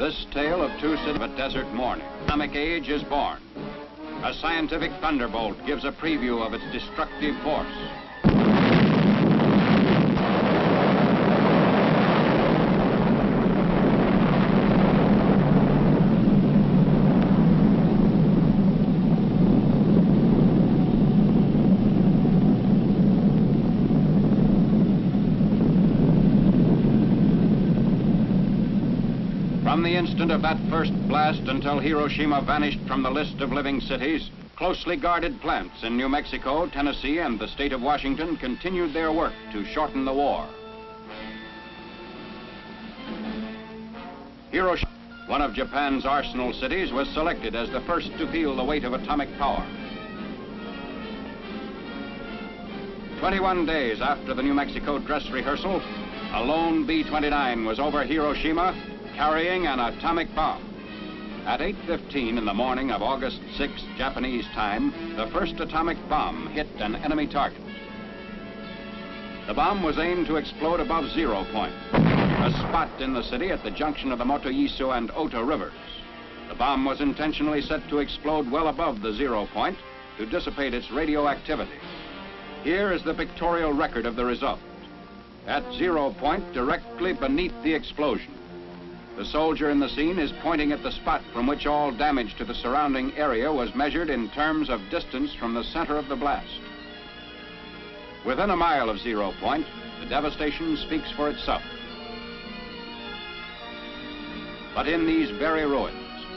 This tale of two cities of a desert morning. Atomic age is born. A scientific thunderbolt gives a preview of its destructive force. From the instant of that first blast until Hiroshima vanished from the list of living cities, closely guarded plants in New Mexico, Tennessee, and the state of Washington continued their work to shorten the war. Hiroshima, one of Japan's arsenal cities, was selected as the first to feel the weight of atomic power. 21 days after the New Mexico dress rehearsal, a lone B-29 was over Hiroshima, carrying an atomic bomb. At 8:15 in the morning of August 6, Japanese time, the first atomic bomb hit an enemy target. The bomb was aimed to explode above 0 point, a spot in the city at the junction of the Motoyisu and Ota rivers. The bomb was intentionally set to explode well above the 0 point to dissipate its radioactivity. Here is the pictorial record of the result. At 0 point, directly beneath the explosion, the soldier in the scene is pointing at the spot from which all damage to the surrounding area was measured in terms of distance from the center of the blast. Within a mile of 0 point, the devastation speaks for itself. But in these very ruins,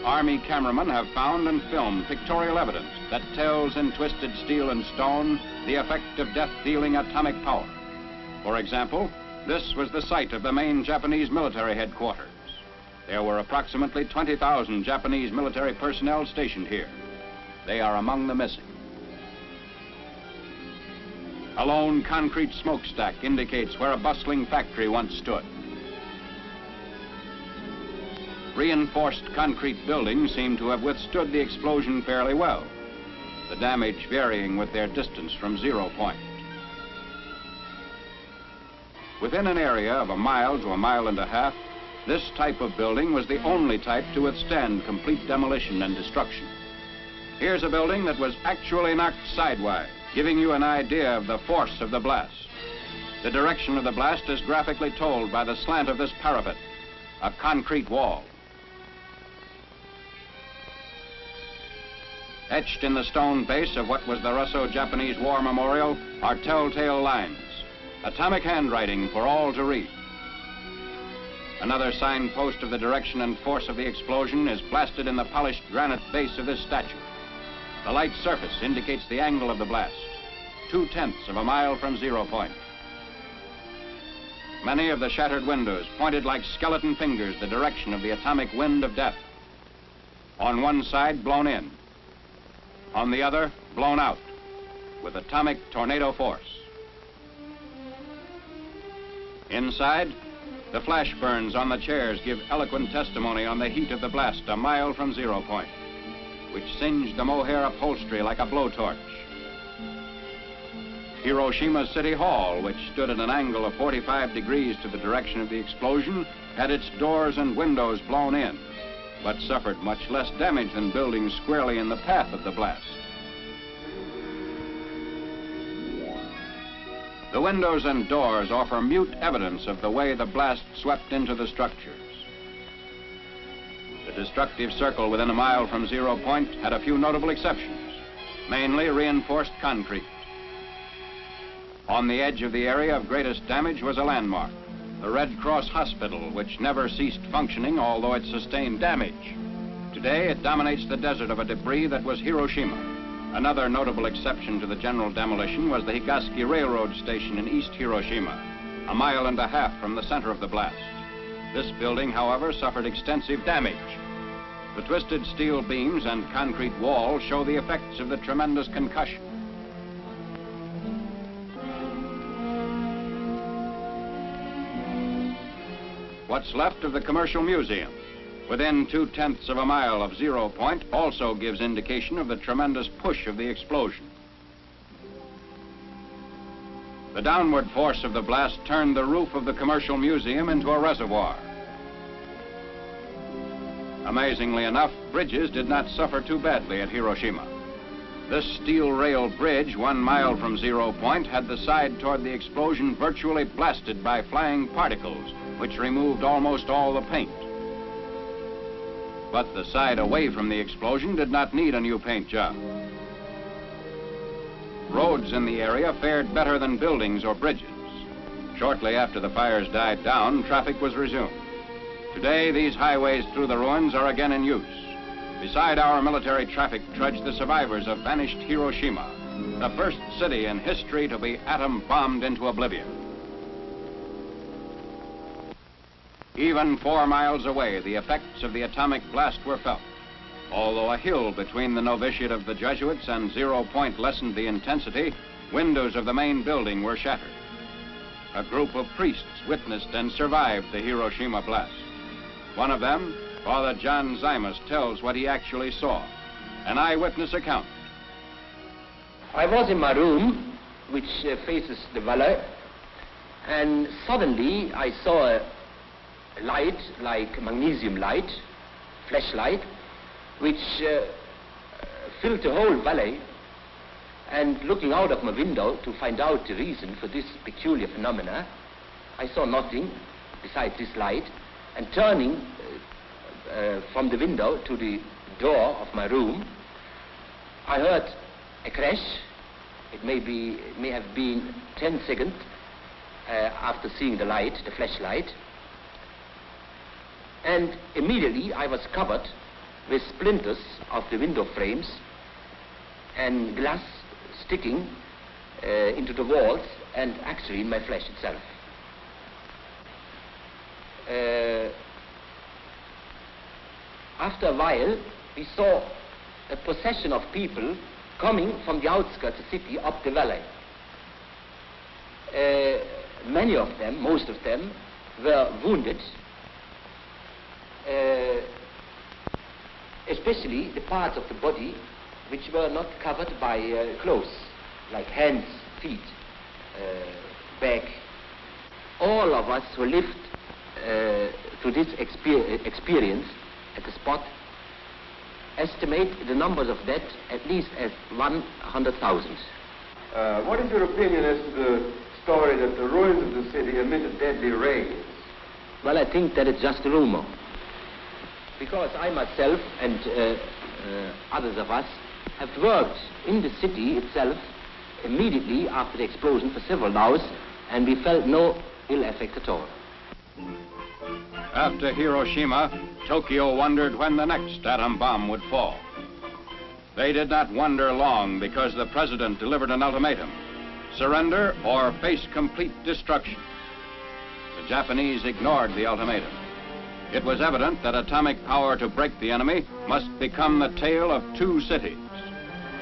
Army cameramen have found and filmed pictorial evidence that tells in twisted steel and stone the effect of death-dealing atomic power. For example, this was the site of the main Japanese military headquarters. There were approximately 20,000 Japanese military personnel stationed here. They are among the missing. A lone concrete smokestack indicates where a bustling factory once stood. Reinforced concrete buildings seem to have withstood the explosion fairly well, the damage varying with their distance from 0 point. Within an area of a mile to a mile and a half, this type of building was the only type to withstand complete demolition and destruction. Here's a building that was actually knocked sidewise, giving you an idea of the force of the blast. The direction of the blast is graphically told by the slant of this parapet, a concrete wall. Etched in the stone base of what was the Russo-Japanese War Memorial are telltale lines, atomic handwriting for all to read. Another signpost of the direction and force of the explosion is blasted in the polished granite base of this statue. The light surface indicates the angle of the blast, 2/10 of a mile from 0 point. Many of the shattered windows pointed like skeleton fingers the direction of the atomic wind of death. On one side, blown in. On the other, blown out, with atomic tornado force. Inside, the flash burns on the chairs give eloquent testimony on the heat of the blast a mile from 0 point, which singed the mohair upholstery like a blowtorch. Hiroshima City Hall, which stood at an angle of 45 degrees to the direction of the explosion, had its doors and windows blown in, but suffered much less damage than buildings squarely in the path of the blast. The windows and doors offer mute evidence of the way the blast swept into the structures. The destructive circle within a mile from 0 point had a few notable exceptions, mainly reinforced concrete. On the edge of the area of greatest damage was a landmark, the Red Cross Hospital, which never ceased functioning, although it sustained damage. Today, it dominates the desert of a debris that was Hiroshima. Another notable exception to the general demolition was the Higashi Railroad Station in East Hiroshima, a mile and a half from the center of the blast. This building, however, suffered extensive damage. The twisted steel beams and concrete wall show the effects of the tremendous concussion. What's left of the Commercial Museum, within 2/10 of a mile of 0 point, also gives indication of the tremendous push of the explosion. The downward force of the blast turned the roof of the Commercial Museum into a reservoir. Amazingly enough, bridges did not suffer too badly at Hiroshima. This steel rail bridge, 1 mile from 0 point, had the side toward the explosion virtually blasted by flying particles, which removed almost all the paint. But the side away from the explosion did not need a new paint job. Roads in the area fared better than buildings or bridges. Shortly after the fires died down, traffic was resumed. Today, these highways through the ruins are again in use. Beside our military traffic trudge the survivors of vanished Hiroshima, the first city in history to be atom-bombed into oblivion. Even 4 miles away, the effects of the atomic blast were felt. Although a hill between the novitiate of the Jesuits and 0 point lessened the intensity, windows of the main building were shattered. A group of priests witnessed and survived the Hiroshima blast. One of them, Father John Zymus, tells what he actually saw. An eyewitness account. I was in my room, which faces the valley, and suddenly I saw a light, like magnesium light, flashlight, which filled the whole valley. And looking out of my window to find out the reason for this peculiar phenomena, I saw nothing besides this light. And turning from the window to the door of my room, I heard a crash. It may have been 10 seconds after seeing the light, the flashlight. And immediately I was covered with splinters of the window frames and glass sticking into the walls and actually in my flesh itself. After a while, we saw a procession of people coming from the outskirts of the city up the valley. Many of them, most of them, were wounded, especially the parts of the body which were not covered by clothes, like hands, feet, back. All of us who lived through this experience at the spot estimate the numbers of dead at least as 100,000. What is your opinion as to the story that the ruins of the city emitted deadly rays? Well, I think that it's just a rumor, because I myself and others of us have worked in the city itself immediately after the explosion for several hours, and we felt no ill effect at all. After Hiroshima, Tokyo wondered when the next atom bomb would fall. They did not wonder long, because the president delivered an ultimatum: surrender or face complete destruction. The Japanese ignored the ultimatum. It was evident that atomic power to break the enemy must become the tale of 2 cities.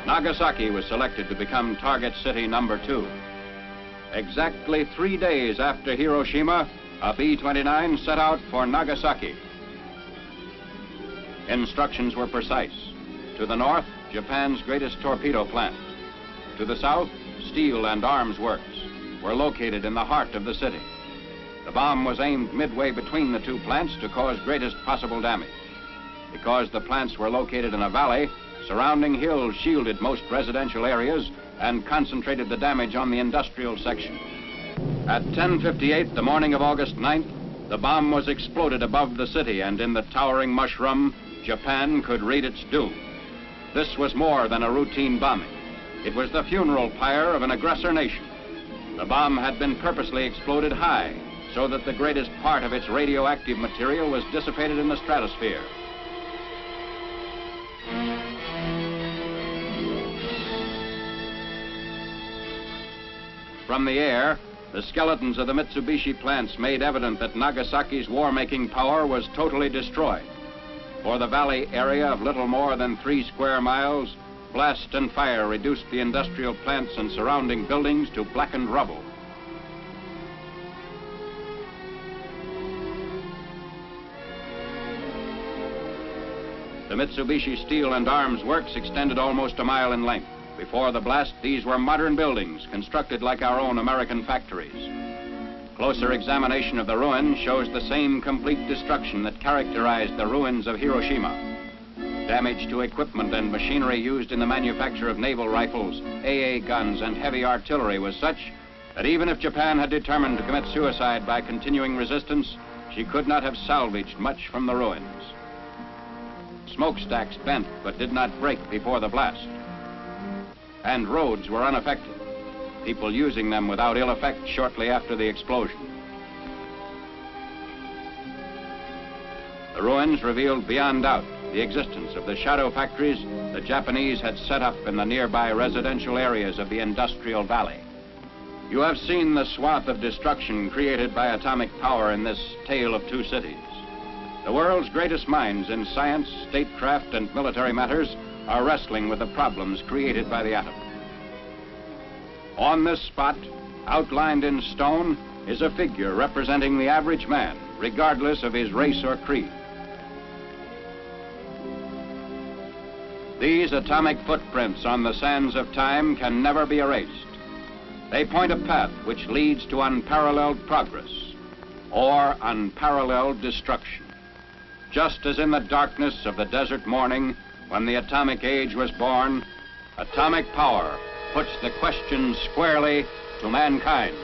Nagasaki was selected to become target city number 2. Exactly 3 days after Hiroshima, a B-29 set out for Nagasaki. Instructions were precise. To the north, Japan's greatest torpedo plant. To the south, steel and arms works were located in the heart of the city. The bomb was aimed midway between the 2 plants to cause greatest possible damage. Because the plants were located in a valley, surrounding hills shielded most residential areas and concentrated the damage on the industrial section. At 10:58 the morning of August 9th, the bomb was exploded above the city, and in the towering mushroom, Japan could read its doom. This was more than a routine bombing. It was the funeral pyre of an aggressor nation. The bomb had been purposely exploded high, so that the greatest part of its radioactive material was dissipated in the stratosphere. From the air, the skeletons of the Mitsubishi plants made evident that Nagasaki's war-making power was totally destroyed. For the valley area of little more than 3 square miles, blast and fire reduced the industrial plants and surrounding buildings to blackened rubble. The Mitsubishi Steel and Arms Works extended almost a mile in length. Before the blast, these were modern buildings constructed like our own American factories. Closer examination of the ruin shows the same complete destruction that characterized the ruins of Hiroshima. Damage to equipment and machinery used in the manufacture of naval rifles, AA guns, and heavy artillery was such that even if Japan had determined to commit suicide by continuing resistance, she could not have salvaged much from the ruins. Smokestacks bent but did not break before the blast. And roads were unaffected, people using them without ill effect shortly after the explosion. The ruins revealed beyond doubt the existence of the shadow factories the Japanese had set up in the nearby residential areas of the industrial valley. You have seen the swath of destruction created by atomic power in this tale of two cities. The world's greatest minds in science, statecraft, and military matters are wrestling with the problems created by the atom. On this spot, outlined in stone, is a figure representing the average man, regardless of his race or creed. These atomic footprints on the sands of time can never be erased. They point a path which leads to unparalleled progress or unparalleled destruction. Just as in the darkness of the desert morning when the atomic age was born, atomic power puts the question squarely to mankind.